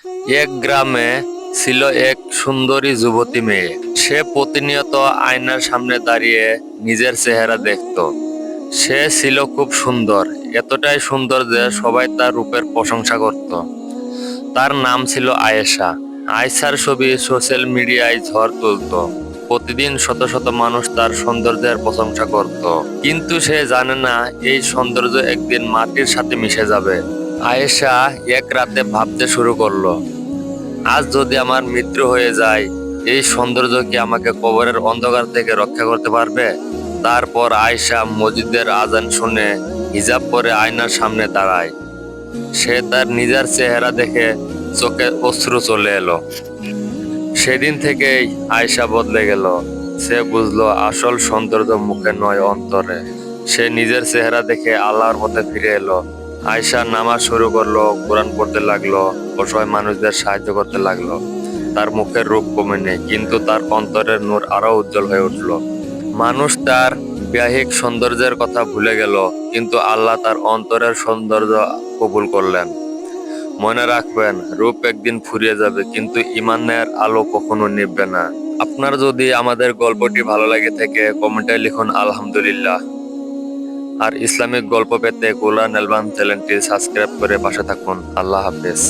এক গ্রামে ছিল এক সুন্দরী যুবতী মেয়ে। সে প্রতিনিয়ত আয়নার সামনে দাঁড়িয়ে নিজের চেহারা দেখত। সে ছিল খুব সুন্দর, এতটাই সুন্দর যে সবাই তার রূপের প্রশংসা করত। তার নাম ছিল আয়েশা। আয়েশার ছবি সোশ্যাল মিডিয়ায় ঝড় তুলতো। প্রতিদিন শত শত মানুষ তার সৌন্দর্যের প্রশংসা করত, কিন্তু সে জানে না এই সৌন্দর্য একদিন মাটির সাথে মিশে যাবে। আয়েশা এক রাতে ভাবতে শুরু করলো, আজ যদি আমার মৃত্যু হয়ে যায়, এই সৌন্দর্য কি আমাকে কবরের অন্ধকার থেকে রক্ষা করতে পারবে? তারপর আয়েশা মসজিদের আজান শুনে হিজাব পরে আয়নার সামনে দাঁড়ায়। সে তার নিজের চেহারা দেখে চোখে অশ্রু চলে এলো। সেদিন থেকেই আয়েশা বদলে গেল। সে বুঝলো আসল সৌন্দর্য মুখে নয়, অন্তরে। সে নিজের চেহারা দেখে আল্লাহর পথে ফিরে এলো। আয়েশা নামাজ শুরু করলো, কোরআন পড়তে লাগলো, অসহায় মানুষদের সাহায্য করতে লাগলো। তার মুখের রূপ কমেনি, কিন্তু তার অন্তরের নূর আরো উজ্জ্বল হয়ে উঠলো। মানুষ তার বাহ্যিক সৌন্দর্যের কথা ভুলে গেল, কিন্তু আল্লাহ তার অন্তরের সৌন্দর্য কবুল করলেন। মনে রাখবেন, রূপ একদিন ফুরিয়ে যাবে, কিন্তু ইমানের আলো কখনো নিভবে না। আপনার যদি আমাদের গল্পটি ভালো লাগে থাকে, কমেন্টে লিখুন আলহামদুলিল্লাহ। আর ইসলামিক গল্প পেতে কোরআন অ্যালবাম চ্যানেলটি সাবস্ক্রাইব করে পাশে থাকুন। আল্লাহ হাফেজ।